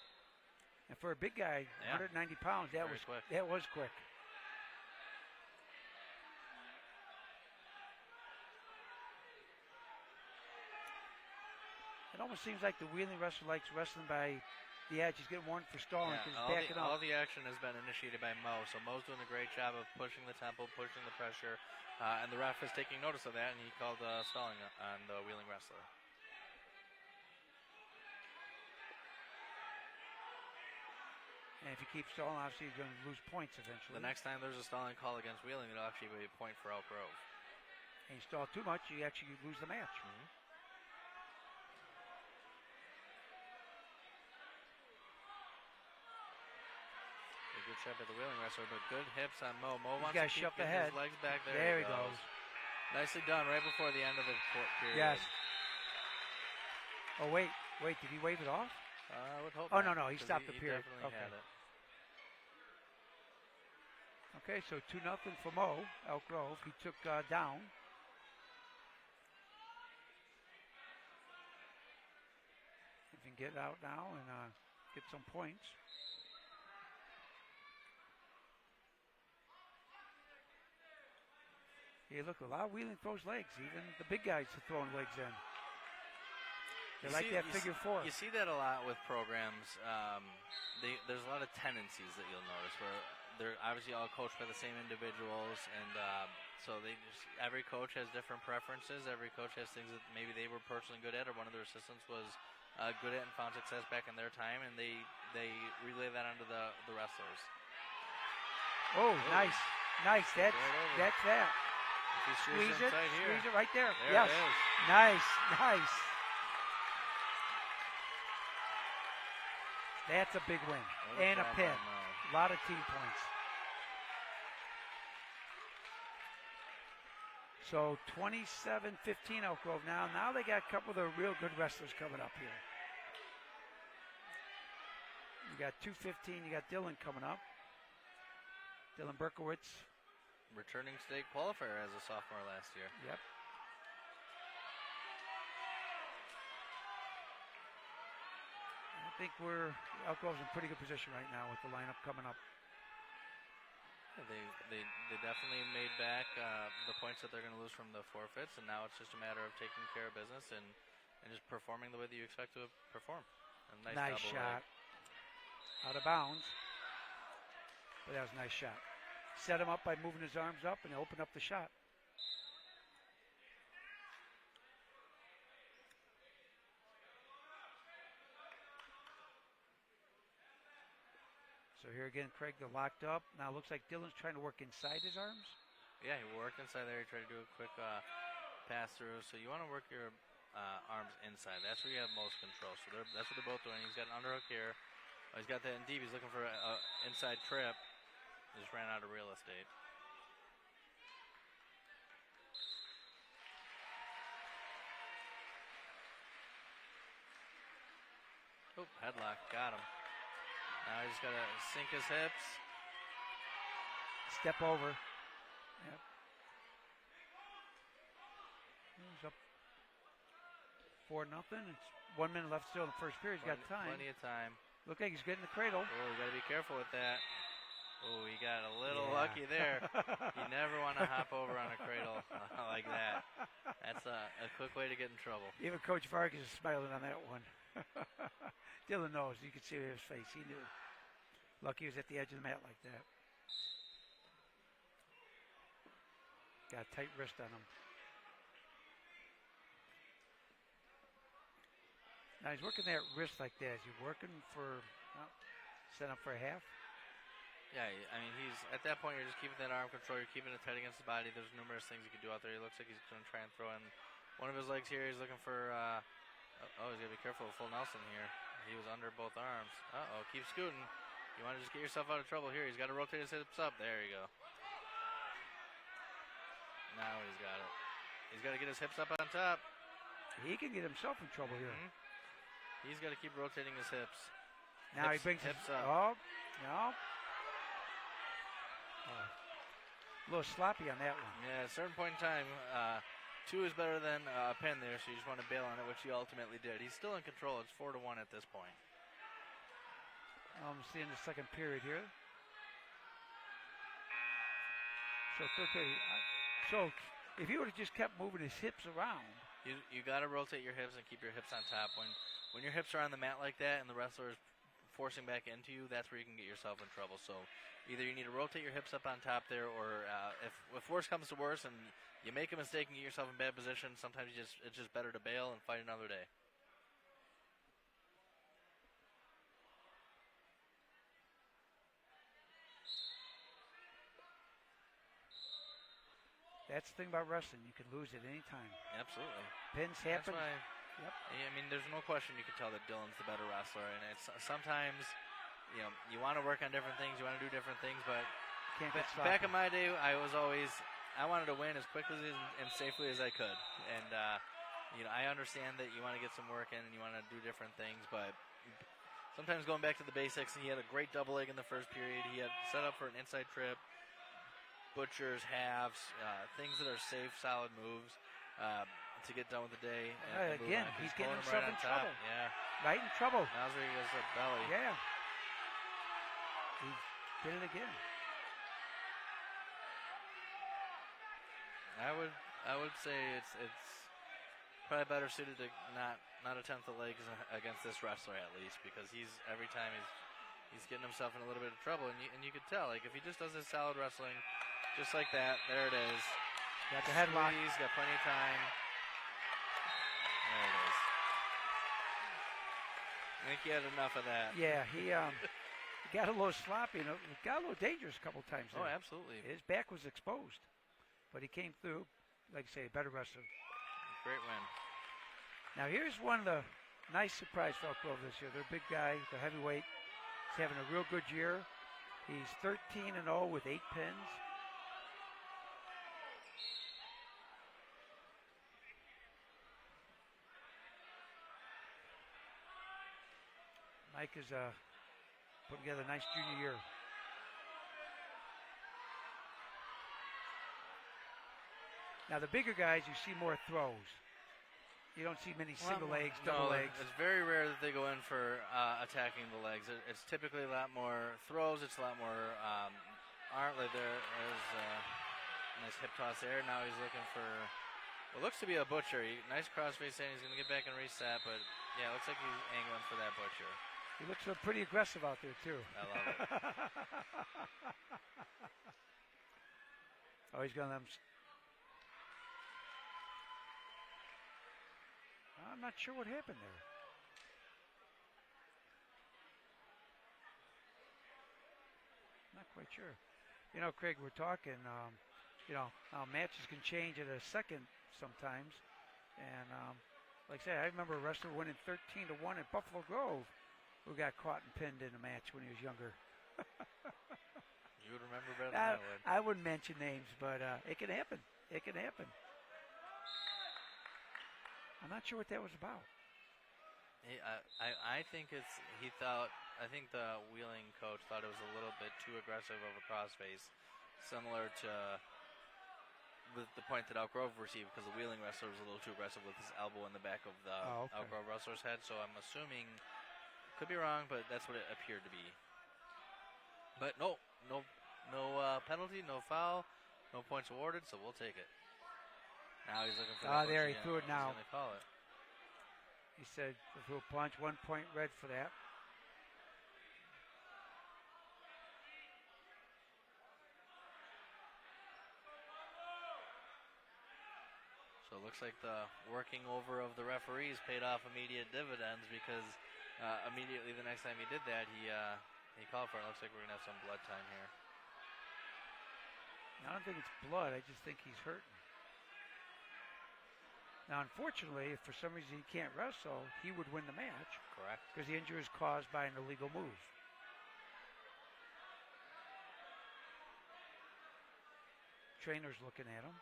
Speaker 1: And for a big guy, 190 pounds, that was quick. That was quick. It almost seems like the Wheeling wrestler likes wrestling by the edge. He's getting warned for stalling because he's backing up.
Speaker 2: All the action has been initiated by Mo, so Mo's doing a great job of pushing the tempo, pushing the pressure. And the ref is taking notice of that, and he called stalling on the Wheeling wrestler.
Speaker 1: And if he keeps stalling, obviously he's going to lose points eventually.
Speaker 2: The next time there's a stalling call against Wheeling, it'll actually be a point for Elk Grove.
Speaker 1: And you stall too much, you actually lose the match.
Speaker 2: Mm-hmm. Good shot by the Wheeling wrestler, but good hips on Mo. Mo wants to keep his legs back.
Speaker 1: There he goes.
Speaker 2: Nicely done right before the end of the period.
Speaker 1: Yes. Oh, wait. Did he wave it off?
Speaker 2: I would hope.
Speaker 1: Oh,
Speaker 2: not,
Speaker 1: no, he stopped the period.
Speaker 2: Definitely
Speaker 1: Okay.
Speaker 2: had it.
Speaker 1: Okay, so 2-0 for Mo, Elk Grove. He took down. If he can get out now and get some points. Yeah, look, a lot of Wheeling throws legs. Even the big guys are throwing legs in. They like that figure four.
Speaker 2: You see that a lot with programs. There's a lot of tendencies that you'll notice where they're obviously all coached by the same individuals, and so every coach has different preferences. Every coach has things that maybe they were personally good at, or one of their assistants was good at and found success back in their time, and they relay that onto the wrestlers.
Speaker 1: Oh, nice. That's that.
Speaker 2: If he
Speaker 1: Squeeze it right there.
Speaker 2: There
Speaker 1: yes.
Speaker 2: it is.
Speaker 1: Nice. That's a big win. And a pin. A lot of team points. So 27-15 Elk Grove now. Now they got a couple of the real good wrestlers coming up here. You got 2:15. You got Dylan coming up. Dylan Berkowitz.
Speaker 2: Returning state qualifier as a sophomore last year.
Speaker 1: Yep. I think Elk Grove's in pretty good position right now with the lineup coming up.
Speaker 2: They definitely made back the points that they're going to lose from the forfeits, and now it's just a matter of taking care of business and just performing the way that you expect to perform. A nice
Speaker 1: shot. Out of bounds. But that was a nice shot. Set him up by moving his arms up and open up the shot. So here again, Craig, they're locked up. Now it looks like Dylan's trying to work inside his arms.
Speaker 2: Yeah, he worked inside there. He tried to do a quick pass through. So you want to work your arms inside. That's where you have most control. So that's what they're both doing. He's got an underhook here. He's got that in deep. He's looking for an inside trip. Just ran out of real estate. Oh, headlock. Got him. Now he's got to sink his hips.
Speaker 1: Step over. Yep. He's up 4-0. It's 1 minute left still in the first period. He's got time.
Speaker 2: Plenty of time.
Speaker 1: Look like he's getting the cradle.
Speaker 2: Oh, we got to be careful with that. Oh, he got a little lucky there. You never want to hop over on a cradle like that. That's a quick way to get in trouble.
Speaker 1: Even Coach Vargas is smiling on that one. Dylan knows. You could see his face. He knew. Lucky he was at the edge of the mat like that. Got a tight wrist on him. Now he's working that wrist like that. Is he working for set up for a half?
Speaker 2: Yeah, I mean, he's at that point. You're just keeping that arm control. You're keeping it tight against the body. There's numerous things you can do out there. He looks like he's going to try and throw in one of his legs here. He's looking for. He's got to be careful with full Nelson here. He was under both arms. Keep scooting. You want to just get yourself out of trouble here. He's got to rotate his hips up. There you go. Now he's got it. He's got to get his hips up on top.
Speaker 1: He can get himself in trouble here.
Speaker 2: He's got to keep rotating his hips.
Speaker 1: Now he brings
Speaker 2: hips
Speaker 1: up. Oh, no. A little sloppy on that one.
Speaker 2: Yeah, at a certain point in time, 2 is better than a pin there, so you just want to bail on it, which he ultimately did. He's still in control. It's 4-1 at this point.
Speaker 1: I'm seeing the second period here. So third period. So if he would have just kept moving his hips around.
Speaker 2: You got to rotate your hips and keep your hips on top. When your hips are on the mat like that and the wrestler is forcing back into you, that's where you can get yourself in trouble. So either you need to rotate your hips up on top there, or if worse comes to worse and you make a mistake and get yourself in bad position, sometimes it's just better to bail and fight another day.
Speaker 1: That's the thing about wrestling. You can lose at any time.
Speaker 2: Absolutely.
Speaker 1: Pins happen.
Speaker 2: Yep. I mean, there's no question you can tell that Dylan's the better wrestler, and it's sometimes, you want to work on different things, you want to do different things, but back in my day, I wanted to win as quickly and safely as I could, and I understand that you want to get some work in and you want to do different things, but sometimes going back to the basics. And he had a great double leg in the first period. He had set up for an inside trip, butchers, halves, things that are safe, solid moves to get done with the day. And
Speaker 1: again, he's getting himself
Speaker 2: right
Speaker 1: in
Speaker 2: top.
Speaker 1: trouble.
Speaker 2: Yeah,
Speaker 1: right in trouble.
Speaker 2: Now's where he goes to belly.
Speaker 1: Yeah, he did it again.
Speaker 2: I would say it's probably better suited to not attempt the legs against this wrestler at least, because every time he's getting himself in a little bit of trouble, and you could tell, like, if he just does his solid wrestling just like that, there it is.
Speaker 1: Got the headlock.
Speaker 2: He's got plenty of time. There it is. I think he had enough of that.
Speaker 1: Yeah, he got a little sloppy. It got a little dangerous a couple times there.
Speaker 2: Oh, absolutely.
Speaker 1: His back was exposed, but he came through. Like I say, a better wrestler.
Speaker 2: Great win.
Speaker 1: Now here's one of the nice surprise for Elk Grove this year. They're a big guy, the heavyweight. He's having a real good year. He's 13-0 with 8 pins. Mike has put together a nice junior year. Now the bigger guys, you see more throws. You don't see many single legs, double legs.
Speaker 2: It's very rare that they go in for attacking the legs. It's typically a lot more throws. It's a lot more arm. Like there's a nice hip toss there. Now he's looking for what looks to be a butcher. Nice crossface in. He's going to get back and reset, but yeah, it looks like he's angling for that butcher.
Speaker 1: He looks pretty aggressive out there too.
Speaker 2: I love it.
Speaker 1: Oh, he's going to let him. I'm not sure what happened there. Not quite sure. You know, Craig, we're talking, how matches can change at a second sometimes. And like I said, I remember a wrestler winning 13-1 at Buffalo Grove who got caught and pinned in a match when he was younger.
Speaker 2: You would remember better than I would.
Speaker 1: I wouldn't mention names, but it can happen. It can happen. I'm not sure what that was about.
Speaker 2: I think I think the wheeling coach thought it was a little bit too aggressive of a crossface, similar to the point that Elk Grove received, because the wheeling wrestler was a little too aggressive with his elbow in the back of the Elk Grove wrestler's head. So I'm assuming, could be wrong, but that's what it appeared to be. But no penalty, no foul, no points awarded, so we'll take it. Now he's looking for that.
Speaker 1: There, he threw it now.
Speaker 2: He's going to call it.
Speaker 1: He said, threw a punch, 1 point red for that.
Speaker 2: So it looks like the working over of the referees paid off immediate dividends, because immediately the next time he did that, he called for it. Looks like we're going to have some blood time here.
Speaker 1: I don't think it's blood. I just think he's hurting. Now, unfortunately, if for some reason he can't wrestle, he would win the match.
Speaker 2: Correct.
Speaker 1: Because the injury is caused by an illegal move. Trainer's looking at him.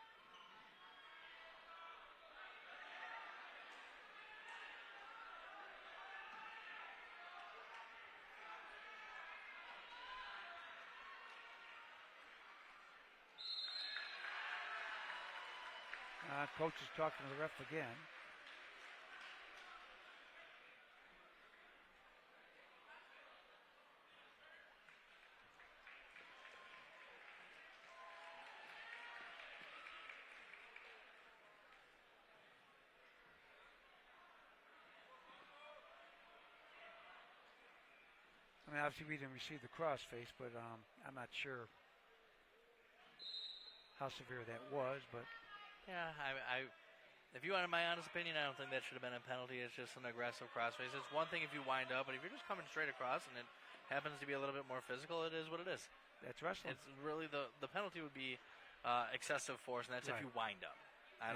Speaker 1: Coach is talking to the ref again. I mean, obviously we didn't receive the crossface, but I'm not sure how severe that was, but.
Speaker 2: Yeah, if you wanted my honest opinion, I don't think that should have been a penalty. It's just an aggressive crossface. It's one thing if you wind up, but if you're just coming straight across and it happens to be a little bit more physical, it is what it is.
Speaker 1: That's wrestling.
Speaker 2: It's really the penalty would be excessive force, and that's if you wind up.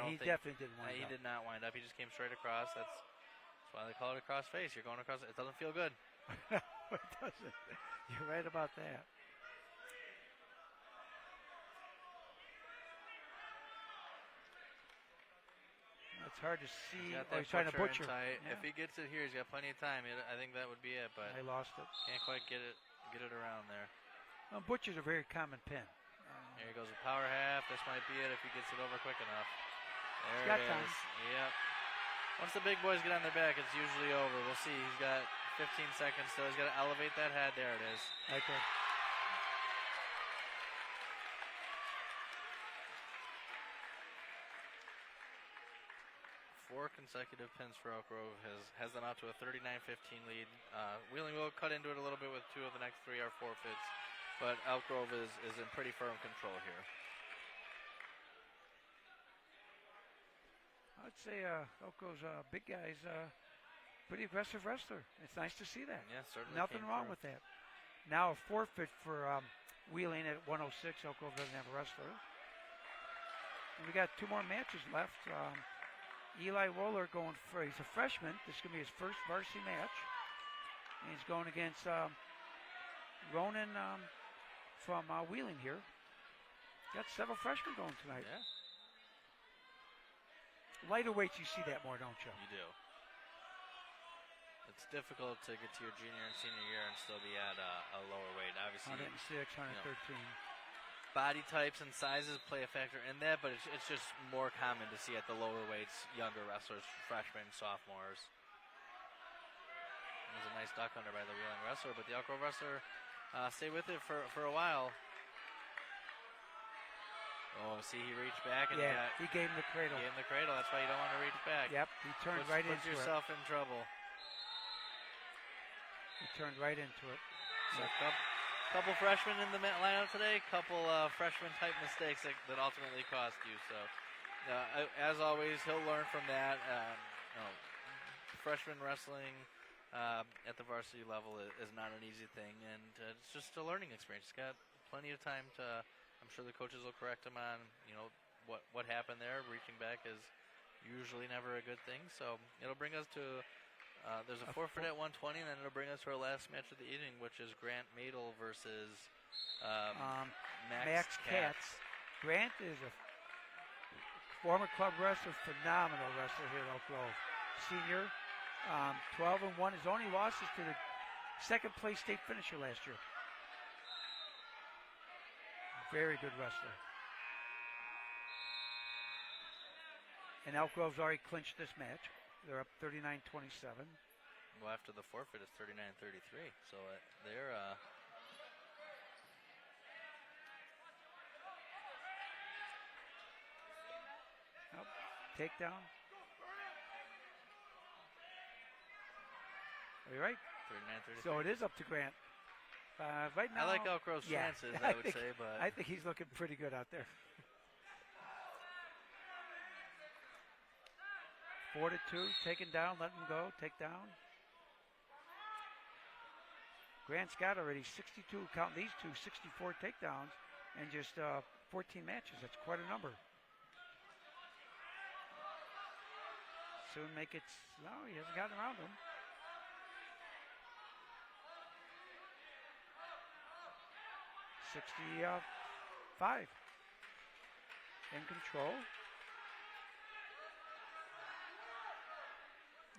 Speaker 1: He definitely didn't wind up.
Speaker 2: He did not wind up. He just came straight across. That's why they call it a crossface. You're going across. It doesn't feel good.
Speaker 1: No, it doesn't. You're right about that. Not It's hard to see.
Speaker 2: He's got
Speaker 1: Oh,
Speaker 2: that
Speaker 1: he's trying to butcher.
Speaker 2: tight.
Speaker 1: Yeah.
Speaker 2: If he gets it here, he's got plenty of time. I think that would be it, but
Speaker 1: I lost it.
Speaker 2: can't quite get it around there.
Speaker 1: Well, butcher's a very common pin.
Speaker 2: Here he goes with power half. This might be it if he gets it over quick enough. There
Speaker 1: got
Speaker 2: it is.
Speaker 1: time.
Speaker 2: Yep. Once the big boys get on their back, it's usually over. We'll see. He's got 15 seconds still. He's got to elevate that head. There it is.
Speaker 1: Right there.
Speaker 2: Four consecutive pins for Elk Grove has them out to a 39-15 lead. Wheeling will cut into it a little bit with 2 of the next 3 are forfeits, but Elk Grove is in pretty firm control here.
Speaker 1: I'd say Elk Grove's big guy's pretty aggressive wrestler. It's nice to see that.
Speaker 2: Yeah, certainly.
Speaker 1: Nothing wrong with that. Now a forfeit for Wheeling at 106. Elk Grove doesn't have a wrestler. And we got 2 more matches left. Eli Roller going for, he's a freshman. This is going to be his first varsity match. And he's going against Ronan from Wheeling here. Got several freshmen going tonight.
Speaker 2: Yeah.
Speaker 1: Lighter weights, you see that more, don't you?
Speaker 2: You do. It's difficult to get to your junior and senior year and still be at a lower weight. Obviously,
Speaker 1: 106, 113.
Speaker 2: Body types and sizes play a factor in that, but it's just more common to see at the lower weights younger wrestlers, freshmen, sophomores. There's a nice duck under by the Wheeling wrestler, but the Elk Grove wrestler stay with it for a while. Oh, see, he reached back and
Speaker 1: he gave him the cradle.
Speaker 2: Gave him the cradle. That's why you don't want to reach back.
Speaker 1: Yep, he turned right into it.
Speaker 2: Puts yourself in trouble.
Speaker 1: He turned right into it.
Speaker 2: So couple freshmen in the lineup today, couple freshman type mistakes that ultimately cost you. So, as always, he'll learn from that. Freshman wrestling at the varsity level is not an easy thing, and it's just a learning experience. He's got plenty of time to. I'm sure the coaches will correct him on what happened there. Reaching back is usually never a good thing. So it'll bring us to. There's a forfeit at 120, and then it'll bring us to our last match of the evening, which is Grant Madel versus Max Katz.
Speaker 1: Grant is a former club wrestler, phenomenal wrestler here at Elk Grove. Senior, 12-1. His only losses to the second place state finisher last year. Very good wrestler. And Elk Grove's already clinched this match. They're up 39-27.
Speaker 2: Well, after the forfeit, it's 39-33. So they're
Speaker 1: takedown. Are you right?
Speaker 2: 39-33.
Speaker 1: So it is up to Grant. Right now,
Speaker 2: I like Elk Grove's chances, I would say, but
Speaker 1: I think he's looking pretty good out there. 4-2, taken down, let him go, take down. Grant's got already 62, count these two, 64 takedowns, and just 14 matches. That's quite a number. Soon make it, no, he hasn't gotten around him. $65 in control.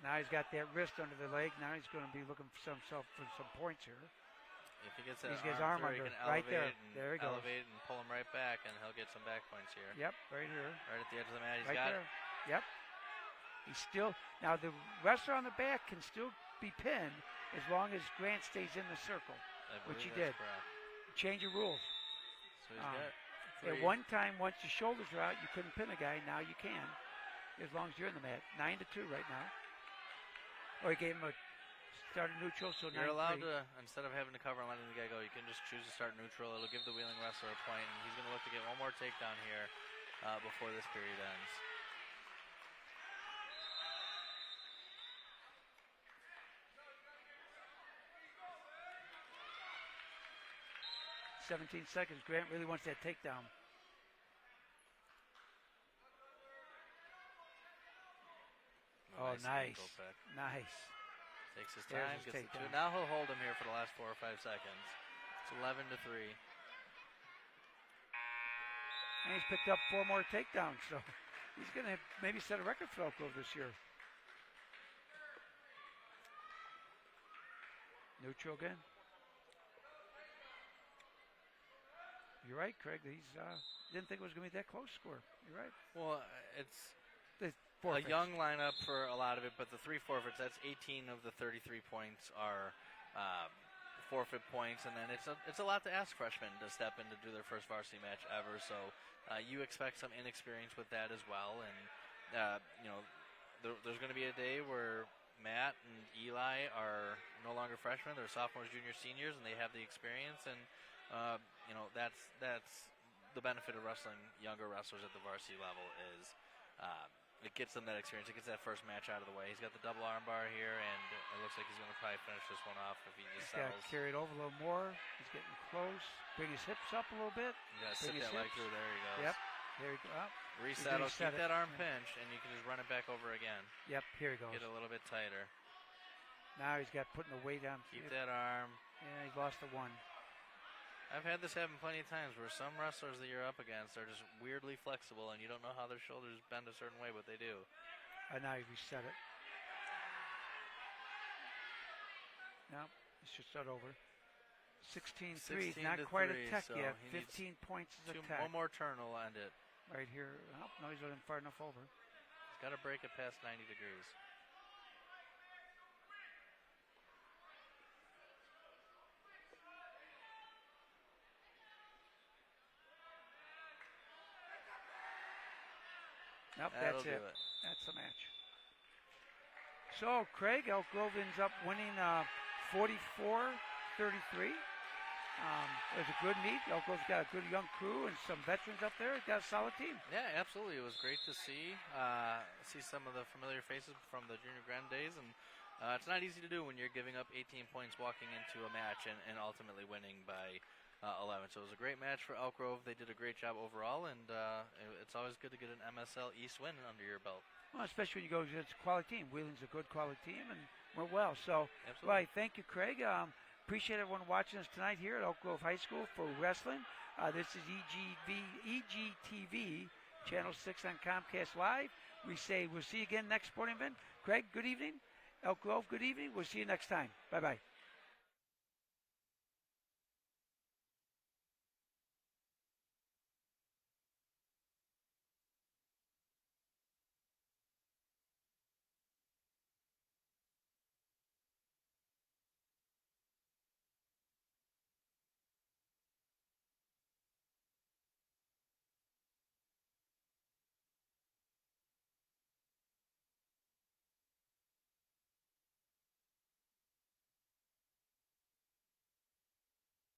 Speaker 1: Now he's got that wrist under the leg. Now he's going to be looking for some points here.
Speaker 2: If he gets that
Speaker 1: arm
Speaker 2: through,
Speaker 1: under,
Speaker 2: he can
Speaker 1: right there. There he goes.
Speaker 2: Elevate and pull him right back, and he'll get some back points here.
Speaker 1: Yep, right here.
Speaker 2: Right at the edge of the mat. He's
Speaker 1: right
Speaker 2: got
Speaker 1: there. Yep. He's still, now the wrestler on the back can still be pinned as long as Grant stays in the circle, which he did.
Speaker 2: Correct.
Speaker 1: Change of rules.
Speaker 2: So he's got
Speaker 1: at one time, once the shoulders are out, you couldn't pin a guy. Now you can, as long as you're in the mat. 9-2 right now. Or he gave him a started neutral, so
Speaker 2: you're allowed to, instead of having to cover and letting the guy go, you can just choose to start neutral. It'll give the Wheeling wrestler a point, and he's going to look to get one more takedown here before this period ends.
Speaker 1: .17 seconds. Grant really wants that takedown. Oh, nice. Nice.
Speaker 2: Takes his time, gets the two. Now he'll hold him here for the last 4 or 5 seconds. It's 11-3.
Speaker 1: And he's picked up 4 more takedowns, so he's going to maybe set a record for Elk Grove this year. Neutral again. You're right, Craig. He's didn't think it was going to be that close score. You're right.
Speaker 2: Well, it's a
Speaker 1: Forfeits.
Speaker 2: young lineup for a lot of it, but the 3 forfeits, that's 18 of the 33 points are forfeit points, and then it's a lot to ask freshmen to step in to do their first varsity match ever, so you expect some inexperience with that as well, and there's going to be a day where Matt and Eli are no longer freshmen, they're sophomores, juniors, seniors, and they have the experience, and that's the benefit of wrestling younger wrestlers at the varsity level is it gets them that experience. It gets that first match out of the way. He's got the double arm bar here, and it looks like he's going to probably finish this one off if he just settles.
Speaker 1: Got carried over a little more. He's getting close. Bring his hips up a little bit.
Speaker 2: You got to sit that leg through. There he goes.
Speaker 1: Yep. There you go.
Speaker 2: Resettle. Keep that arm pinch, and you can just run it back over again.
Speaker 1: Yep. Here he goes.
Speaker 2: Get a little bit tighter.
Speaker 1: Now he's got putting the weight on.
Speaker 2: Keep that arm.
Speaker 1: Yeah, he's lost the one.
Speaker 2: I've had this happen plenty of times where some wrestlers that you're up against are just weirdly flexible and you don't know how their shoulders bend a certain way, but they do.
Speaker 1: And now he reset it. No, he should start over. 16-3, not quite a tech
Speaker 2: so
Speaker 1: yet. 15 points is a tech.
Speaker 2: One more turn will end it.
Speaker 1: Right here. Oh, no, he's not far enough over.
Speaker 2: He's got to break it past 90 degrees.
Speaker 1: Nope,
Speaker 2: That'll
Speaker 1: that's it.
Speaker 2: do it.
Speaker 1: That's the match. So, Craig, Elk Grove ends up winning 44-33. It was a good meet. Elk Grove's got a good young crew and some veterans up there. Got a solid team.
Speaker 2: Yeah, absolutely. It was great to see some of the familiar faces from the junior grand days, and it's not easy to do when you're giving up 18 points walking into a match and ultimately winning by 11. So it was a great match for Elk Grove. They did a great job overall, and it's always good to get an MSL East win under your belt.
Speaker 1: Well, especially when you go against a quality team. Wheeling's a good quality team, and we're well. So,
Speaker 2: Absolutely.
Speaker 1: right, thank you, Craig. Appreciate everyone watching us tonight here at Elk Grove High School for wrestling. This is EGTV, Channel 6 on Comcast Live. We say we'll see you again next sporting event. Craig, good evening. Elk Grove, good evening. We'll see you next time. Bye-bye.